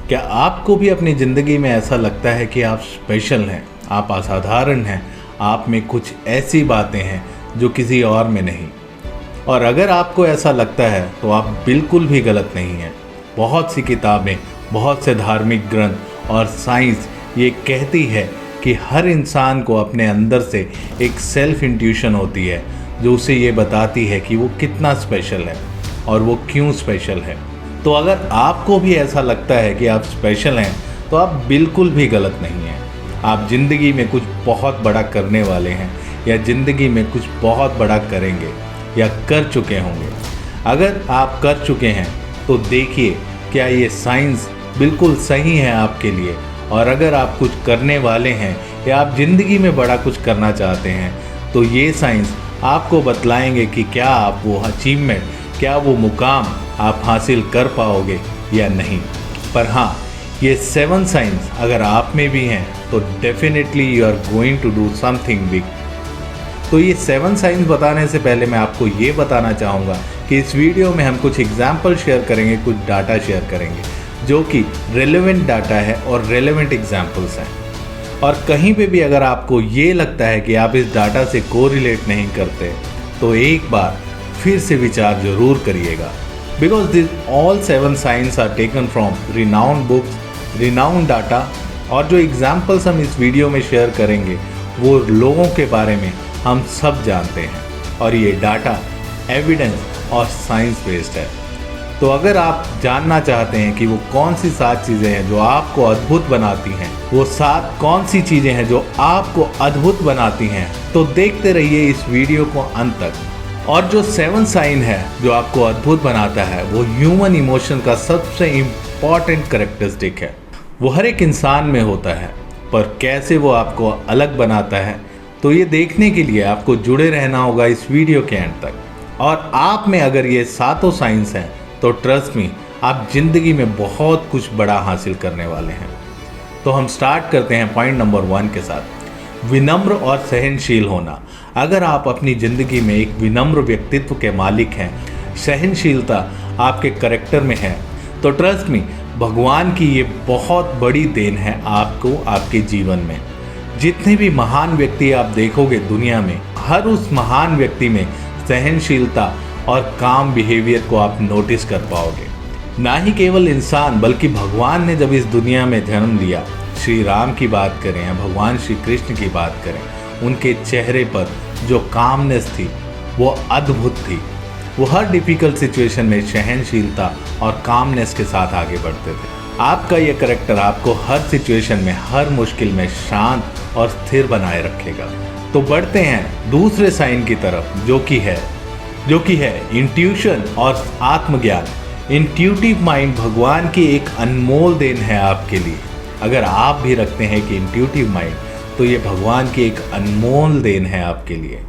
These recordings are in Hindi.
क्या आपको भी अपनी ज़िंदगी में ऐसा लगता है कि आप स्पेशल हैं, आप असाधारण हैं, आप में कुछ ऐसी बातें हैं जो किसी और में नहीं? और अगर आपको ऐसा लगता है तो आप बिल्कुल भी गलत नहीं हैं। बहुत सी किताबें, बहुत से धार्मिक ग्रंथ और साइंस ये कहती है कि हर इंसान को अपने अंदर से एक सेल्फ इंट्यूशन होती है जो उसे ये बताती है कि वो कितना स्पेशल है और वो क्यों स्पेशल है। तो अगर आपको भी ऐसा लगता है कि आप स्पेशल हैं तो आप बिल्कुल भी गलत नहीं हैं। आप ज़िंदगी में कुछ बहुत बड़ा करने वाले हैं या ज़िंदगी में कुछ बहुत बड़ा करेंगे या कर चुके होंगे। अगर आप कर चुके हैं तो देखिए क्या ये साइंस बिल्कुल सही है आपके लिए। और अगर आप कुछ करने वाले हैं या आप ज़िंदगी में बड़ा कुछ करना चाहते हैं तो ये साइंस आपको बतलाएंगे कि क्या आप वो अचीवमेंट, क्या वो मुकाम आप हासिल कर पाओगे या नहीं। पर हाँ, ये 7 साइंस अगर आप में भी हैं तो definitely you are going to do something big. तो ये 7 साइंस बताने से पहले मैं आपको ये बताना चाहूँगा कि इस वीडियो में हम कुछ एग्जाम्पल शेयर करेंगे, कुछ डाटा शेयर करेंगे जो कि रेलेवेंट डाटा है और रेलेवेंट एग्जाम्पल्स हैं। और कहीं पे भी अगर आपको ये लगता है कि आप इस डाटा से कोरिलेट नहीं करते तो एक बार फिर से विचार जरूर करिएगा। Because this all 7 science are taken from renowned books, renowned data, और जो एग्जाम्पल्स हम इस वीडियो में शेयर करेंगे वो लोगों के बारे में हम सब जानते हैं और ये डाटा एविडेंस और साइंस बेस्ड है। तो अगर आप जानना चाहते हैं कि वो कौन सी 7 चीज़ें हैं जो आपको अद्भुत बनाती हैं, वो 7 कौन सी चीज़ें हैं जो आपको अद्भुत बनाती हैं, तो देखते रहिए इस वीडियो को अंत तक। और जो 7 साइन है जो आपको अद्भुत बनाता है वो ह्यूमन इमोशन का सबसे इम्पॉर्टेंट कैरेक्टरिस्टिक है। वो हर एक इंसान में होता है, पर कैसे वो आपको अलग बनाता है तो ये देखने के लिए आपको जुड़े रहना होगा इस वीडियो के एंड तक। और आप में अगर ये 7 साइंस हैं तो ट्रस्ट मी, आप जिंदगी में बहुत कुछ बड़ा हासिल करने वाले हैं। तो हम स्टार्ट करते हैं पॉइंट नंबर 1 के साथ, विनम्र और सहनशील होना। अगर आप अपनी ज़िंदगी में एक विनम्र व्यक्तित्व के मालिक हैं, सहनशीलता आपके करेक्टर में है, तो ट्रस्ट मी, भगवान की ये बहुत बड़ी देन है आपको आपके जीवन में। जितने भी महान व्यक्ति आप देखोगे दुनिया में, हर उस महान व्यक्ति में सहनशीलता और काम बिहेवियर को आप नोटिस कर पाओगे। ना ही केवल इंसान बल्कि भगवान ने जब इस दुनिया में जन्म लिया, श्री राम की बात करें या भगवान श्री कृष्ण की बात करें, उनके चेहरे पर जो कामनेस थी वो अद्भुत थी। वो हर डिफ़िकल्ट सिचुएशन में सहनशीलता और कामनेस के साथ आगे बढ़ते थे। आपका ये करेक्टर आपको हर सिचुएशन में, हर मुश्किल में शांत और स्थिर बनाए रखेगा। तो बढ़ते हैं दूसरे साइन की तरफ जो कि है इंट्यूशन और आत्मज्ञान। इंट्यूटिव माइंड भगवान की एक अनमोल देन है आपके लिए। अगर आप भी रखते हैं कि इंट्यूटिव माइंड, तो ये भगवान की एक अनमोल देन है आपके लिए।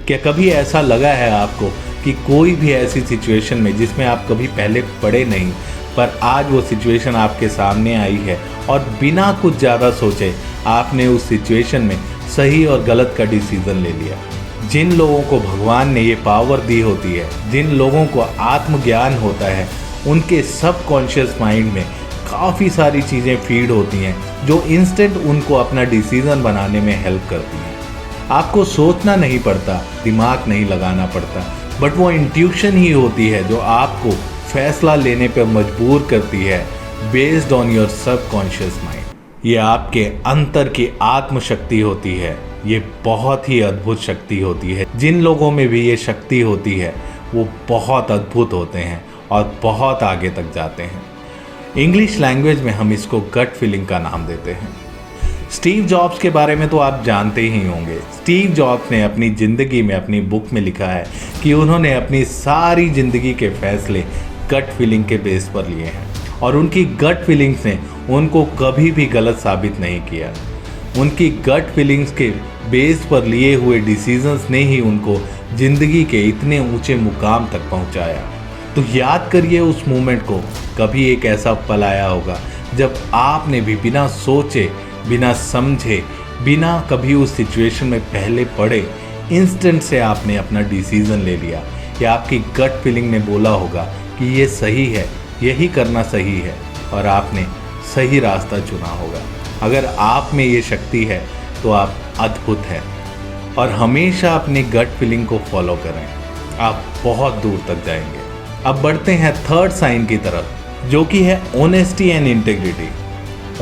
क्या कभी ऐसा लगा है आपको कि कोई भी ऐसी सिचुएशन में जिसमें आप कभी पहले पड़े नहीं, पर आज वो सिचुएशन आपके सामने आई है और बिना कुछ ज़्यादा सोचे आपने उस सिचुएशन में सही और गलत का डिसीज़न ले लिया? जिन लोगों को भगवान ने ये पावर दी होती है, जिन लोगों को आत्मज्ञान होता है, उनके सबकॉन्शियस माइंड में काफ़ी सारी चीज़ें फीड होती हैं जो इंस्टेंट उनको अपना डिसीज़न बनाने में हेल्प करती हैं। आपको सोचना नहीं पड़ता, दिमाग नहीं लगाना पड़ता, बट वो इंट्यूशन ही होती है जो आपको फैसला लेने पर मजबूर करती है based on your subconscious mind. ये आपके अंतर की आत्मशक्ति होती है। ये बहुत ही अद्भुत शक्ति होती है। जिन लोगों में भी ये शक्ति होती है वो बहुत अद्भुत होते हैं और बहुत आगे तक जाते हैं। इंग्लिश लैंग्वेज में हम इसको गट फीलिंग का नाम देते हैं। स्टीव जॉब्स के बारे में तो आप जानते ही होंगे। स्टीव जॉब्स ने अपनी ज़िंदगी में, अपनी बुक में लिखा है कि उन्होंने अपनी सारी ज़िंदगी के फैसले गट फीलिंग के बेस पर लिए हैं और उनकी गट फीलिंग्स ने उनको कभी भी गलत साबित नहीं किया। उनकी गट फीलिंग्स के बेस पर लिए हुए डिसीजंस ने ही उनको ज़िंदगी के इतने ऊंचे मुकाम तक पहुंचाया। तो याद करिए उस मोमेंट को। कभी एक ऐसा पल आया होगा जब आपने भी बिना सोचे, बिना समझे, बिना कभी उस सिचुएशन में पहले पड़े, इंस्टेंट से आपने अपना डिसीज़न ले लिया या आपकी गट फीलिंग ने बोला होगा कि ये सही है, यही करना सही है, और आपने सही रास्ता चुना होगा। अगर आप में ये शक्ति है तो आप अद्भुत हैं। और हमेशा अपनी गट फीलिंग को फॉलो करें, आप बहुत दूर तक जाएंगे। अब बढ़ते हैं थर्ड साइन की तरफ, जो कि है honesty and integrity.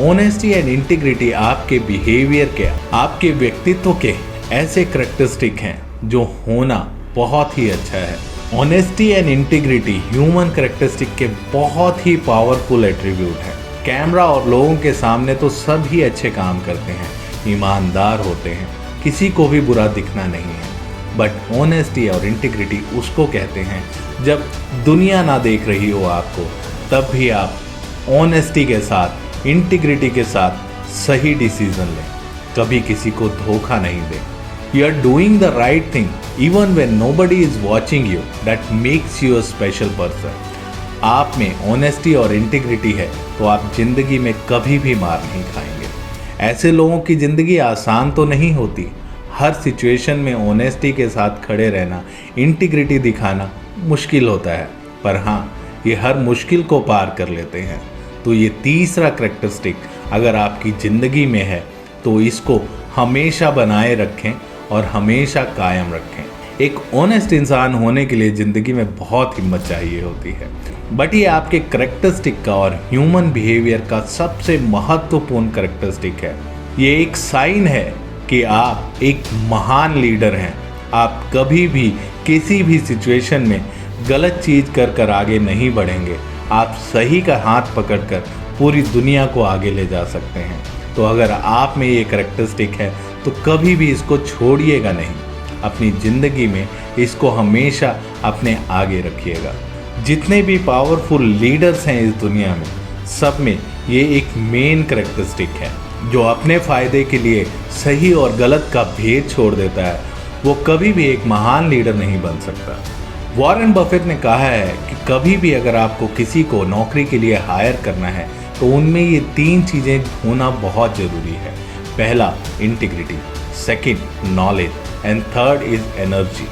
Honesty and integrity आपके बिहेवियर के, आपके व्यक्तित्व के ऐसे करैक्टरिस्टिक हैं जो होना बहुत ही अच्छा है। Honesty and integrity human characteristic के बहुत ही पावरफुल एट्रीब्यूट हैं। कैमरा और लोगों के सामने तो सब ही अच्छे काम करते हैं, ईमानदार होते हैं, किसी को भी बुरा दिखना नहीं है। बट ऑनेस्टी और इंटीग्रिटी उसको कहते हैं जब दुनिया ना देख रही हो आपको, तब भी आप ऑनेस्टी के साथ, इंटीग्रिटी के साथ सही डिसीजन लें, कभी किसी को धोखा नहीं दें। You are doing the right thing even when nobody is watching you, that makes you a special person. आप में ऑनेस्टी और इंटीग्रिटी है तो आप जिंदगी में कभी भी मार नहीं खाएंगे। ऐसे लोगों की ज़िंदगी आसान तो नहीं होती। हर सिचुएशन में ऑनेस्टी के साथ खड़े रहना, इंटीग्रिटी दिखाना मुश्किल होता है, पर हाँ, ये हर मुश्किल को पार कर लेते हैं। तो ये तीसरा करैक्टरिस्टिक अगर आपकी ज़िंदगी में है तो इसको हमेशा बनाए रखें और हमेशा कायम रखें। एक ऑनेस्ट इंसान होने के लिए ज़िंदगी में बहुत हिम्मत चाहिए होती है, बट ये आपके करैक्टरिस्टिक का और ह्यूमन बिहेवियर का सबसे महत्वपूर्ण करैक्टरिस्टिक है। ये एक साइन है कि आप एक महान लीडर हैं। आप कभी भी किसी भी सिचुएशन में गलत चीज़ कर आगे नहीं बढ़ेंगे। आप सही का हाथ पकड़कर पूरी दुनिया को आगे ले जा सकते हैं। तो अगर आप में ये करैक्टरिस्टिक है तो कभी भी इसको छोड़िएगा नहीं। अपनी ज़िंदगी में इसको हमेशा अपने आगे रखिएगा। जितने भी पावरफुल लीडर्स हैं इस दुनिया में, सब में ये एक मेन करैक्टरिस्टिक है। जो अपने फ़ायदे के लिए सही और गलत का भेद छोड़ देता है, वो कभी भी एक महान लीडर नहीं बन सकता। वॉरेन बफेट ने कहा है कि कभी भी अगर आपको किसी को नौकरी के लिए हायर करना है तो उनमें ये 3 चीज़ें होना बहुत ज़रूरी है। पहला integrity, second knowledge and third is energy.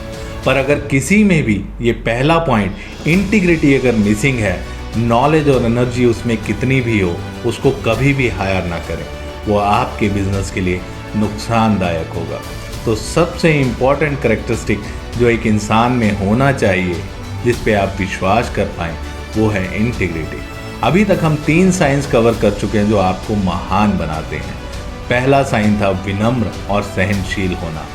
पर अगर किसी में भी ये पहला पॉइंट इंटीग्रिटी अगर मिसिंग है, नॉलेज और एनर्जी उसमें कितनी भी हो, उसको कभी भी हायर ना करें। वो आपके बिजनेस के लिए नुकसानदायक होगा। तो सबसे इम्पॉर्टेंट करैक्टरिस्टिक जो एक इंसान में होना चाहिए, जिस पे आप विश्वास कर पाएँ, वो है इंटीग्रिटी। अभी तक हम 3 साइंस कवर कर चुके हैं जो आपको महान बनाते हैं। पहला साइन था विनम्र और सहनशील होना,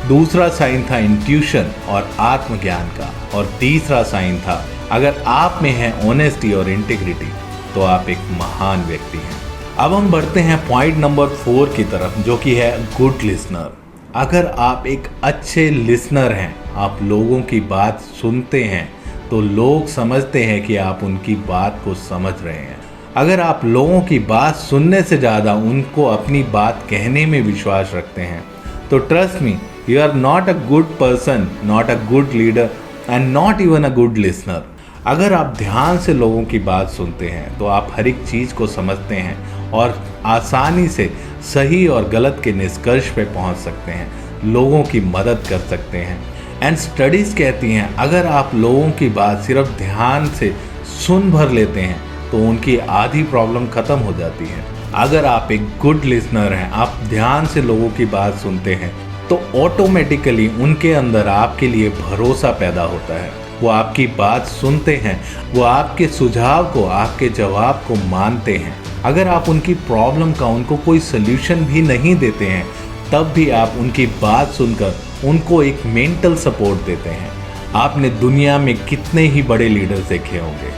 दूसरा साइन था इंट्यूशन और आत्मज्ञान का, और तीसरा साइन था अगर आप में है ऑनेस्टी और इंटीग्रिटी तो आप एक महान व्यक्ति हैं। अब हम बढ़ते हैं पॉइंट नंबर 4 की तरफ, जो कि है गुड लिसनर। अगर आप एक अच्छे लिसनर हैं, आप लोगों की बात सुनते हैं, तो लोग समझते हैं कि आप उनकी बात को समझ रहे हैं। अगर आप लोगों की बात सुनने से ज़्यादा उनको अपनी बात कहने में विश्वास रखते हैं, तो trust me, you are not a good person, not a good leader and not even a good listener. अगर आप ध्यान से लोगों की बात सुनते हैं तो आप हर एक चीज़ को समझते हैं और आसानी से सही और गलत के निष्कर्ष पे पहुंच सकते हैं, लोगों की मदद कर सकते हैं। एंड स्टडीज़ कहती हैं अगर आप लोगों की बात सिर्फ ध्यान से सुन भर लेते हैं तो उनकी आधी प्रॉब्लम ख़त्म हो जाती है। अगर आप एक गुड लिसनर हैं, आप ध्यान से लोगों की बात सुनते हैं, तो ऑटोमेटिकली उनके अंदर आपके लिए भरोसा पैदा होता है। वो आपकी बात सुनते हैं, वो आपके सुझाव को, आपके जवाब को मानते हैं। अगर आप उनकी प्रॉब्लम का उनको कोई सल्यूशन भी नहीं देते हैं, तब भी आप उनकी बात सुनकर उनको एक मेंटल सपोर्ट देते हैं। आपने दुनिया में कितने ही बड़े लीडर्स देखे होंगे।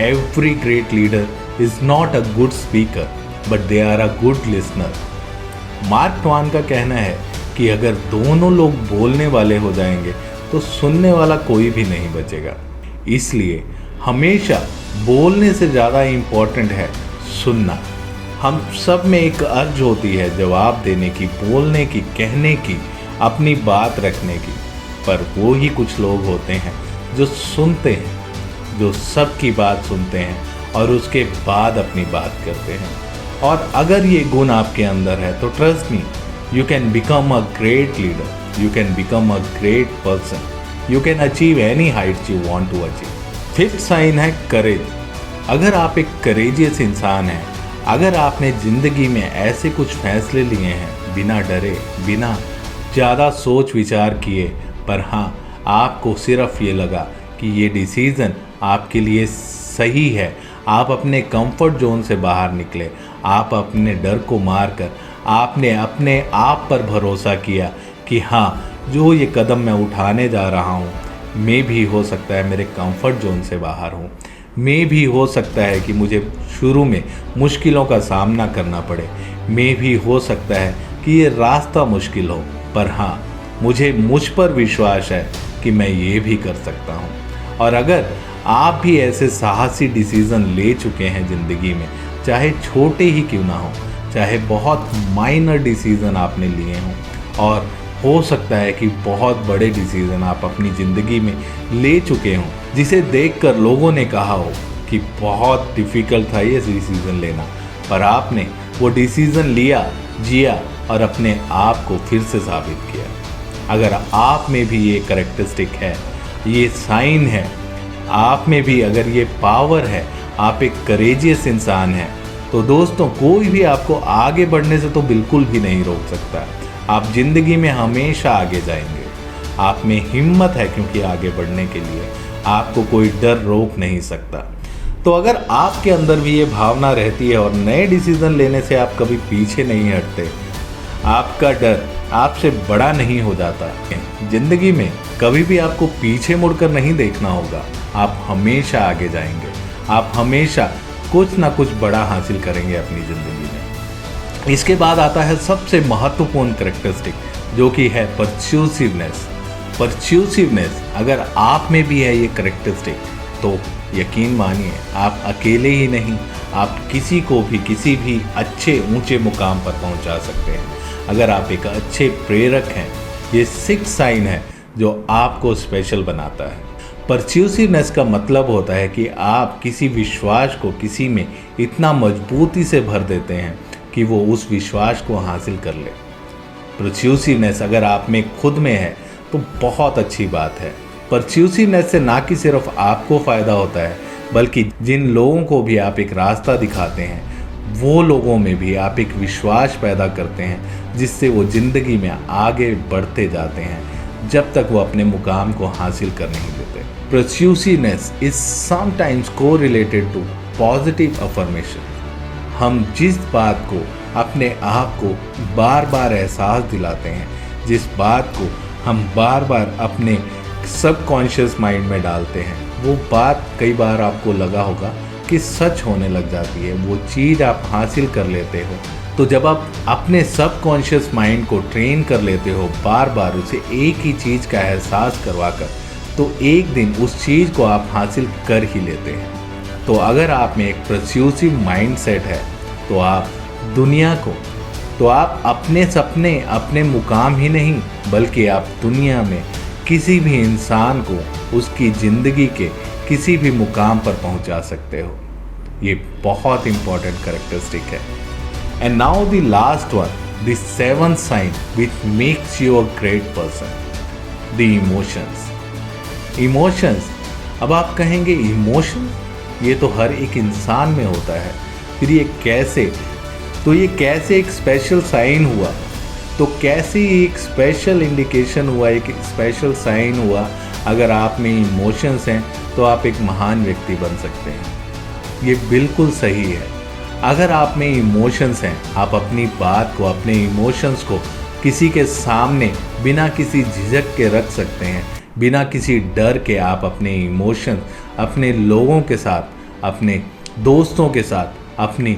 Every great leader is not a good speaker but they are a good listener. Mark Twain का कहना है कि अगर दोनों लोग बोलने वाले हो जाएंगे तो सुनने वाला कोई भी नहीं बचेगा। इसलिए हमेशा बोलने से ज़्यादा इम्पोर्टेंट है सुनना। हम सब में एक अर्ज होती है जवाब देने की, बोलने की, कहने की, अपनी बात रखने की, पर वो ही कुछ लोग होते हैं जो सुनते हैं, जो सबकी बात सुनते हैं और उसके बाद अपनी बात करते हैं। और अगर ये गुण आपके अंदर है तो trust me, you can become a great leader, you can become a great person, you can achieve any heights you want to achieve. 5th sign है करेज। अगर आप एक करेजियस इंसान हैं, अगर आपने ज़िंदगी में ऐसे कुछ फैसले लिए हैं बिना डरे, बिना ज़्यादा सोच विचार किए, पर हाँ आपको सिर्फ ये लगा कि ये डिसीज़न आपके लिए सही है, आप अपने कंफर्ट जोन से बाहर निकले, आप अपने डर को मारकर आपने अपने आप पर भरोसा किया कि हाँ जो ये कदम मैं उठाने जा रहा हूँ, मैं भी हो सकता है मेरे कंफर्ट जोन से बाहर हूँ, मैं भी हो सकता है कि मुझे शुरू में मुश्किलों का सामना करना पड़े, मैं भी हो सकता है कि ये रास्ता मुश्किल हो, पर हाँ मुझे मुझ पर विश्वास है कि मैं ये भी कर सकता हूँ। और अगर आप भी ऐसे साहसी डिसीज़न ले चुके हैं ज़िंदगी में, चाहे छोटे ही क्यों ना हो, चाहे बहुत माइनर डिसीज़न आपने लिए हों, और हो सकता है कि बहुत बड़े डिसीज़न आप अपनी ज़िंदगी में ले चुके हों जिसे देखकर लोगों ने कहा हो कि बहुत डिफ़िकल्ट था ये डिसीज़न लेना, पर आपने वो डिसीज़न लिया, जिया और अपने आप को फिर से साबित किया। अगर आप में भी ये कैरेक्टरिस्टिक है, ये साइन है, आप में भी अगर ये पावर है, आप एक करेजियस इंसान हैं, तो दोस्तों कोई भी आपको आगे बढ़ने से तो बिल्कुल भी नहीं रोक सकता। आप ज़िंदगी में हमेशा आगे जाएंगे। आप में हिम्मत है क्योंकि आगे बढ़ने के लिए आपको कोई डर रोक नहीं सकता। तो अगर आपके अंदर भी ये भावना रहती है और नए डिसीज़न लेने से आप कभी पीछे नहीं हटते, आपका डर आपसे बड़ा नहीं हो जाता, ज़िंदगी में कभी भी आपको पीछे मुड़कर नहीं देखना होगा, आप हमेशा आगे जाएंगे, आप हमेशा कुछ ना कुछ बड़ा हासिल करेंगे अपनी ज़िंदगी में। इसके बाद आता है सबसे महत्वपूर्ण कैरेक्टरिस्टिक, जो कि है परस्यूसिवनेस। परस्यूसिवनेस अगर आप में भी है ये कैरेक्टरिस्टिक, तो यकीन मानिए आप अकेले ही नहीं, आप किसी को भी किसी भी अच्छे ऊंचे मुकाम पर पहुंचा सकते हैं। अगर आप एक अच्छे प्रेरक हैं, ये 6 साइन है जो आपको स्पेशल बनाता है। परस्यूसिवनेस का मतलब होता है कि आप किसी विश्वास को किसी में इतना मजबूती से भर देते हैं कि वो उस विश्वास को हासिल कर ले। परस्यूसिवनेस अगर आप में खुद में है तो बहुत अच्छी बात है। परस्यूसिवनेस से ना कि सिर्फ आपको फ़ायदा होता है, बल्कि जिन लोगों को भी आप एक रास्ता दिखाते हैं, वो लोगों में भी आप एक विश्वास पैदा करते हैं, जिससे वो ज़िंदगी में आगे बढ़ते जाते हैं जब तक वो अपने मुकाम को हासिल कर नहीं देते। Persuasiveness is sometimes correlated to positive affirmation. हम जिस बात को अपने आप को बार बार एहसास दिलाते हैं, जिस बात को हम बार बार अपने सबकॉन्शियस माइंड में डालते हैं, वो बात कई बार आपको लगा होगा कि सच होने लग जाती है, वो चीज़ आप हासिल कर लेते हो। तो जब आप अपने सबकॉन्शियस माइंड को ट्रेन कर लेते हो बार बार उसे एक ही चीज़ का एहसास करवा कर, तो एक दिन उस चीज़ को आप हासिल कर ही लेते हैं। तो अगर आप में एक परस्यूसिव माइंडसेट है, तो आप दुनिया को, तो आप अपने सपने, अपने मुकाम ही नहीं, बल्कि आप दुनिया में किसी भी इंसान को उसकी ज़िंदगी के किसी भी मुकाम पर पहुंचा सकते हो। ये बहुत इंपॉर्टेंट कैरेक्टरिस्टिक है। And now the last one, the 7th sign which makes you a great person, the emotions. Emotions, अब आप कहेंगे इमोशन ये तो हर एक इंसान में होता है, फिर ये कैसे? तो ये कैसे एक स्पेशल साइन हुआ? तो कैसे एक स्पेशल इंडिकेशन हुआ, एक स्पेशल साइन हुआ? अगर आप में इमोशंस हैं तो आप एक महान व्यक्ति बन सकते हैं। ये बिल्कुल सही है। अगर आप में इमोशंस हैं, आप अपनी बात को, अपने इमोशंस को किसी के सामने बिना किसी झिझक के रख सकते हैं, बिना किसी डर के आप अपने इमोशन अपने लोगों के साथ, अपने दोस्तों के साथ, अपनी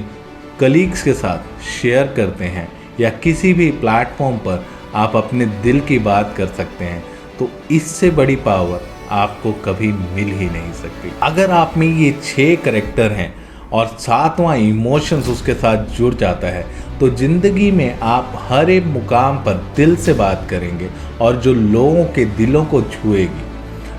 कलीग्स के साथ शेयर करते हैं, या किसी भी प्लेटफॉर्म पर आप अपने दिल की बात कर सकते हैं, तो इससे बड़ी पावर आपको कभी मिल ही नहीं सकती। अगर आप में ये 6 कैरेक्टर हैं और 7वां इमोशंस उसके साथ जुड़ जाता है, तो ज़िंदगी में आप हर एक मुकाम पर दिल से बात करेंगे, और जो लोगों के दिलों को छुएगी,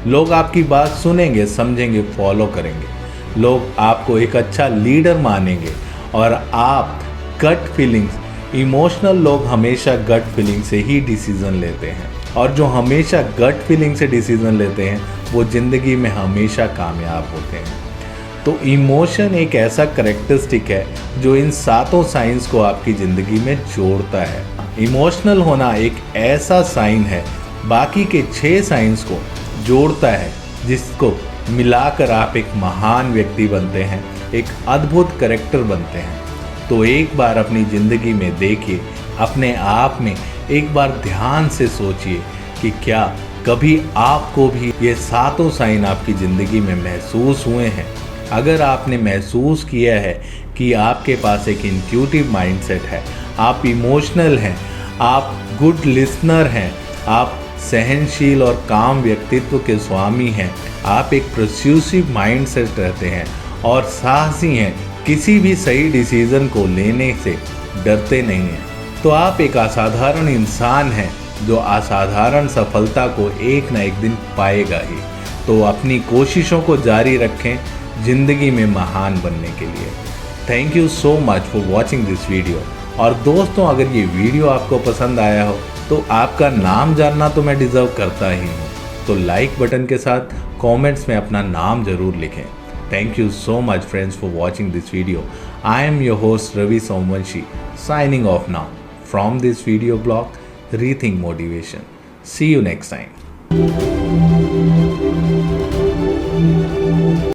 लोग आपकी बात सुनेंगे, समझेंगे, फॉलो करेंगे, लोग आपको एक अच्छा लीडर मानेंगे, और आप गट फीलिंग्स, इमोशनल लोग हमेशा गट फीलिंग से ही डिसीज़न लेते हैं, और जो हमेशा गट फीलिंग से डिसीज़न लेते हैं वो ज़िंदगी में हमेशा कामयाब होते हैं। तो इमोशन एक ऐसा करेक्टरिस्टिक है जो इन सातों साइंस को आपकी ज़िंदगी में जोड़ता है। इमोशनल होना एक ऐसा साइन है बाकी के 6 साइंस को जोड़ता है, जिसको मिलाकर आप एक महान व्यक्ति बनते हैं, एक अद्भुत करेक्टर बनते हैं। तो एक बार अपनी ज़िंदगी में देखिए, अपने आप में एक बार ध्यान से सोचिए कि क्या कभी आपको भी ये सातों साइन आपकी ज़िंदगी में महसूस हुए हैं। अगर आपने महसूस किया है कि आपके पास एक इंट्यूटिव माइंडसेट है, आप इमोशनल हैं, आप गुड लिसनर हैं, आप सहनशील और काम व्यक्तित्व के स्वामी हैं, आप एक पर्स्यूसिव माइंडसेट रहते हैं और साहसी हैं, किसी भी सही डिसीज़न को लेने से डरते नहीं हैं, तो आप एक असाधारण इंसान हैं जो असाधारण सफलता को एक ना एक दिन पाएगा ही। तो अपनी कोशिशों को जारी रखें ज़िंदगी में महान बनने के लिए। Thank you so much for watching this video. और दोस्तों, अगर ये वीडियो आपको पसंद आया हो तो आपका नाम जानना तो मैं डिज़र्व करता ही हूँ, तो लाइक बटन के साथ कमेंट्स में अपना नाम ज़रूर लिखें। Thank you so much friends for watching this video. I am your host Ravi Somvanshi, signing off now from this video blog Rethink Motivation. See you next time.